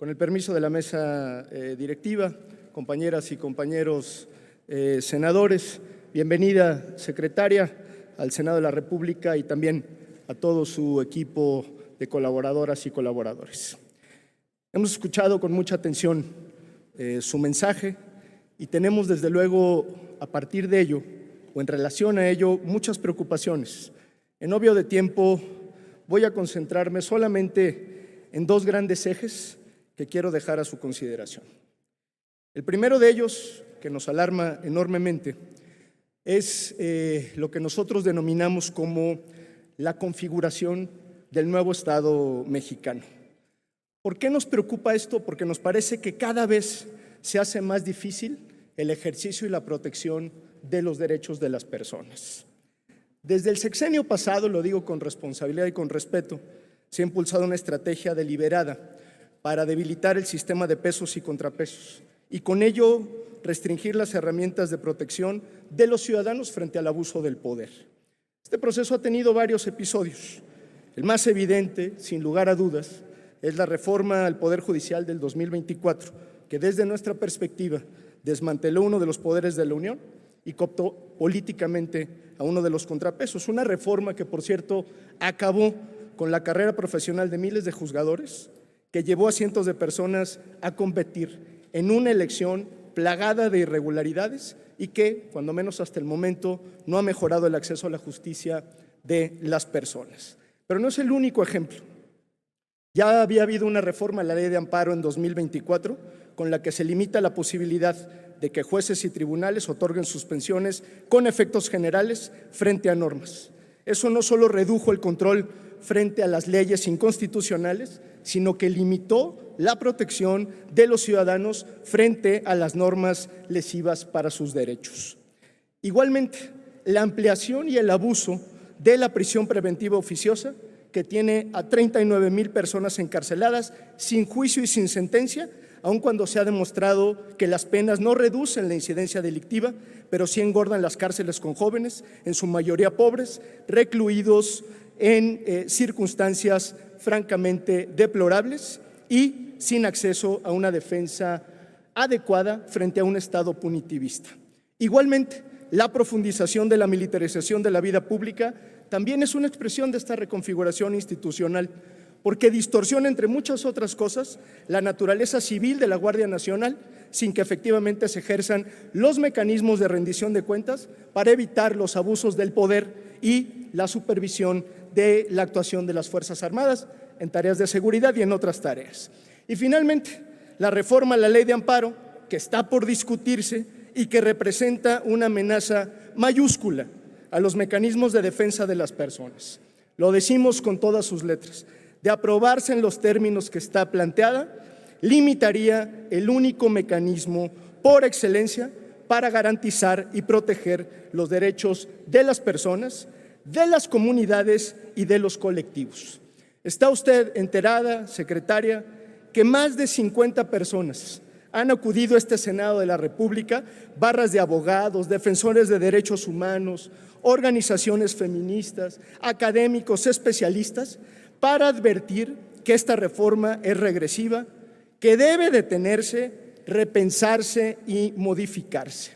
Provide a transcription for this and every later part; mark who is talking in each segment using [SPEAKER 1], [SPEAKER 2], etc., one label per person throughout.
[SPEAKER 1] Con el permiso de la mesa directiva, compañeras y compañeros senadores, bienvenida, secretaria, al Senado de la República y también a todo su equipo de colaboradoras y colaboradores. Hemos escuchado con mucha atención su mensaje y tenemos desde luego a partir de ello o en relación a ello muchas preocupaciones. En obvio de tiempo voy a concentrarme solamente en dos grandes ejes que quiero dejar a su consideración. El primero de ellos, que nos alarma enormemente, es lo que nosotros denominamos como la configuración del nuevo Estado mexicano. ¿Por qué nos preocupa esto? Porque nos parece que cada vez se hace más difícil el ejercicio y la protección de los derechos de las personas. Desde el sexenio pasado, lo digo con responsabilidad y con respeto, se ha impulsado una estrategia deliberada para debilitar el sistema de pesos y contrapesos y con ello restringir las herramientas de protección de los ciudadanos frente al abuso del poder. Este proceso ha tenido varios episodios. El más evidente, sin lugar a dudas, es la reforma al Poder Judicial del 2024, que desde nuestra perspectiva desmanteló uno de los poderes de la Unión y cooptó políticamente a uno de los contrapesos. Una reforma que, por cierto, acabó con la carrera profesional de miles de juzgadores, que llevó a cientos de personas a competir en una elección plagada de irregularidades y que, cuando menos hasta el momento, no ha mejorado el acceso a la justicia de las personas. Pero no es el único ejemplo. Ya había habido una reforma a la Ley de Amparo en 2024, con la que se limita la posibilidad de que jueces y tribunales otorguen suspensiones con efectos generales frente a normas. Eso no solo redujo el control frente a las leyes inconstitucionales, sino que limitó la protección de los ciudadanos frente a las normas lesivas para sus derechos. Igualmente, la ampliación y el abuso de la prisión preventiva oficiosa, que tiene a 39,000 personas encarceladas sin juicio y sin sentencia, aun cuando se ha demostrado que las penas no reducen la incidencia delictiva, pero sí engordan las cárceles con jóvenes, en su mayoría pobres, recluidos en circunstancias francamente deplorables y sin acceso a una defensa adecuada frente a un Estado punitivista. Igualmente, la profundización de la militarización de la vida pública también es una expresión de esta reconfiguración institucional, porque distorsiona, entre muchas otras cosas, la naturaleza civil de la Guardia Nacional sin que efectivamente se ejerzan los mecanismos de rendición de cuentas para evitar los abusos del poder y la supervisión de la actuación de las Fuerzas Armadas en tareas de seguridad y en otras tareas. Y finalmente, la reforma a la Ley de Amparo, que está por discutirse y que representa una amenaza mayúscula a los mecanismos de defensa de las personas. Lo decimos con todas sus letras. De aprobarse en los términos que está planteada, limitaría el único mecanismo por excelencia para garantizar y proteger los derechos de las personas, de las comunidades y de los colectivos. ¿Está usted enterada, secretaria, que más de 50 personas han acudido a este Senado de la República, barras de abogados, defensores de derechos humanos, organizaciones feministas, académicos, especialistas, para advertir que esta reforma es regresiva, que debe detenerse, repensarse y modificarse?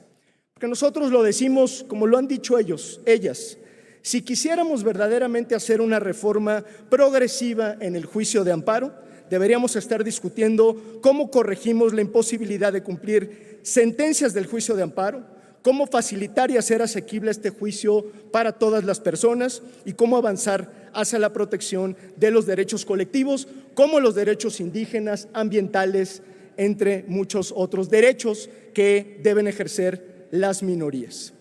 [SPEAKER 1] Porque nosotros lo decimos como lo han dicho ellos, ellas. Si quisiéramos verdaderamente hacer una reforma progresiva en el juicio de amparo, deberíamos estar discutiendo cómo corregimos la imposibilidad de cumplir sentencias del juicio de amparo, cómo facilitar y hacer asequible este juicio para todas las personas y cómo avanzar hacia la protección de los derechos colectivos, como los derechos indígenas, ambientales, entre muchos otros derechos que deben ejercer las minorías.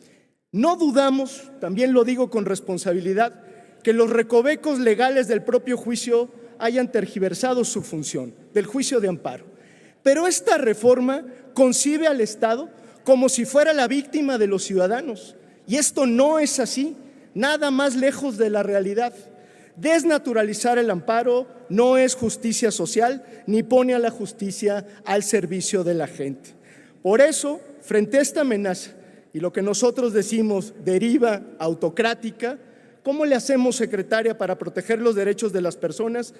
[SPEAKER 1] No dudamos, también lo digo con responsabilidad, que los recovecos legales del propio juicio hayan tergiversado su función, del juicio de amparo. Pero esta reforma concibe al Estado como si fuera la víctima de los ciudadanos. Y esto no es así, nada más lejos de la realidad. Desnaturalizar el amparo no es justicia social ni pone a la justicia al servicio de la gente. Por eso, frente a esta amenaza y lo que nosotros decimos deriva autocrática, ¿cómo le hacemos, secretaria, para proteger los derechos de las personas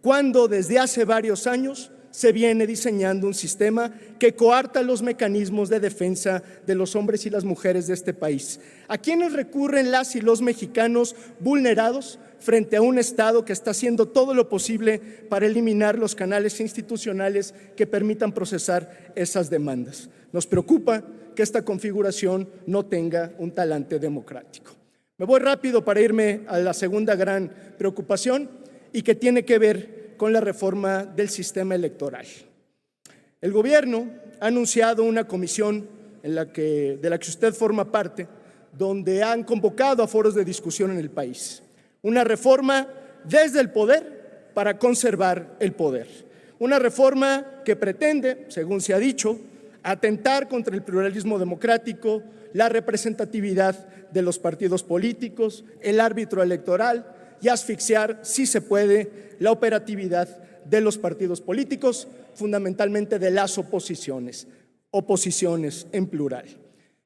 [SPEAKER 1] cuando desde hace varios años se viene diseñando un sistema que coarta los mecanismos de defensa de los hombres y las mujeres de este país. ¿A quiénes recurren las y los mexicanos vulnerados frente a un Estado que está haciendo todo lo posible para eliminar los canales institucionales que permitan procesar esas demandas? Nos preocupa que esta configuración no tenga un talante democrático. Me voy rápido para irme a la segunda gran preocupación y que tiene que ver con la reforma del sistema electoral. El gobierno ha anunciado una comisión de la que usted forma parte, donde han convocado a foros de discusión en el país. Una reforma desde el poder para conservar el poder. Una reforma que pretende, según se ha dicho, atentar contra el pluralismo democrático, la representatividad de los partidos políticos, el árbitro electoral y asfixiar, si se puede, la operatividad de los partidos políticos, fundamentalmente de las oposiciones en plural.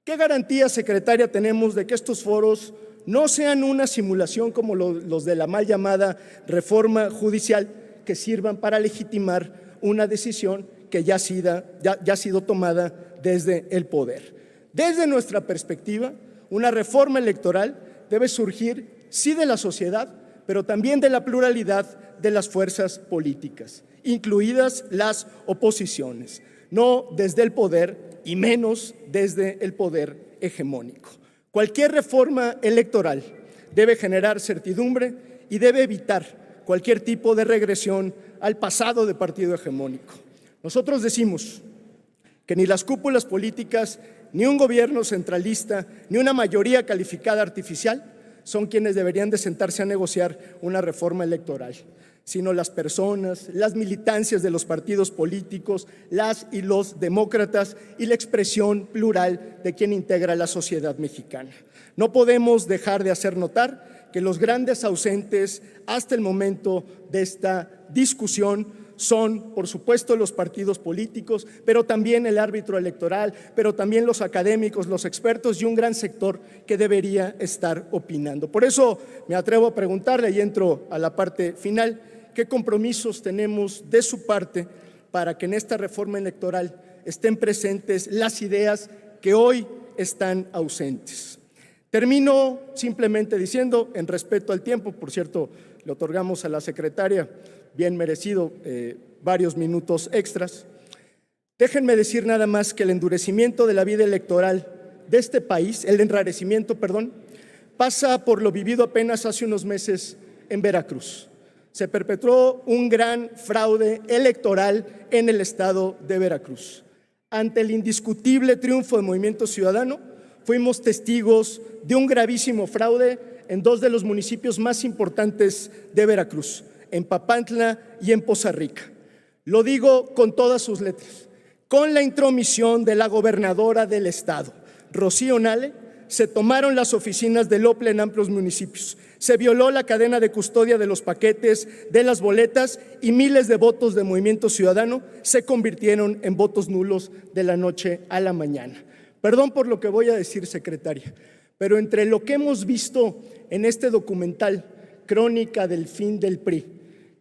[SPEAKER 1] ¿Qué garantía, secretaria, tenemos de que estos foros no sean una simulación como los de la mal llamada reforma judicial, que sirvan para legitimar una decisión que ya ha sido tomada desde el poder? Desde nuestra perspectiva, una reforma electoral debe surgir, sí, de la sociedad, pero también de la pluralidad de las fuerzas políticas, incluidas las oposiciones, no desde el poder y menos desde el poder hegemónico. Cualquier reforma electoral debe generar certidumbre y debe evitar cualquier tipo de regresión al pasado de partido hegemónico. Nosotros decimos que ni las cúpulas políticas, ni un gobierno centralista, ni una mayoría calificada artificial son quienes deberían de sentarse a negociar una reforma electoral, sino las personas, las militancias de los partidos políticos, las y los demócratas y la expresión plural de quien integra la sociedad mexicana. No podemos dejar de hacer notar que los grandes ausentes hasta el momento de esta discusión son, por supuesto, los partidos políticos, pero también el árbitro electoral, pero también los académicos, los expertos y un gran sector que debería estar opinando. Por eso me atrevo a preguntarle, y entro a la parte final, ¿qué compromisos tenemos de su parte para que en esta reforma electoral estén presentes las ideas que hoy están ausentes? Termino simplemente diciendo, en respeto al tiempo, por cierto, le otorgamos a la secretaria bien merecido varios minutos extras. Déjenme decir nada más que el endurecimiento de la vida electoral de este país, el enrarecimiento, pasa por lo vivido apenas hace unos meses en Veracruz. Se perpetró un gran fraude electoral en el estado de Veracruz. Ante el indiscutible triunfo del Movimiento Ciudadano, fuimos testigos de un gravísimo fraude en dos de los municipios más importantes de Veracruz, en Papantla y en Poza Rica. Lo digo con todas sus letras. Con la intromisión de la gobernadora del estado, Rocío Nale, se tomaron las oficinas del OPLE en amplios municipios. Se violó la cadena de custodia de los paquetes, de las boletas, y miles de votos de Movimiento Ciudadano se convirtieron en votos nulos de la noche a la mañana. Perdón por lo que voy a decir, secretaria, pero entre lo que hemos visto en este documental, Crónica del fin del PRI,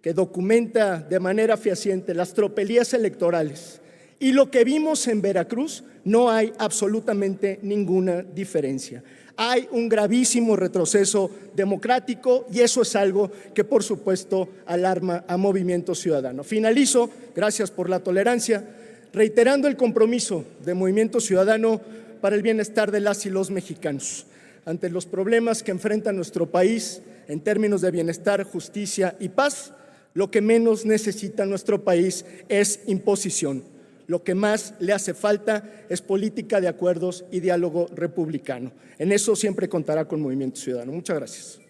[SPEAKER 1] que documenta de manera fehaciente las tropelías electorales, y lo que vimos en Veracruz, no hay absolutamente ninguna diferencia. Hay un gravísimo retroceso democrático y eso es algo que, por supuesto, alarma a Movimiento Ciudadano. Finalizo, gracias por la tolerancia, reiterando el compromiso de Movimiento Ciudadano para el bienestar de las y los mexicanos. Ante los problemas que enfrenta nuestro país en términos de bienestar, justicia y paz, lo que menos necesita nuestro país es imposición. Lo que más le hace falta es política de acuerdos y diálogo republicano. En eso siempre contará con Movimiento Ciudadano. Muchas gracias.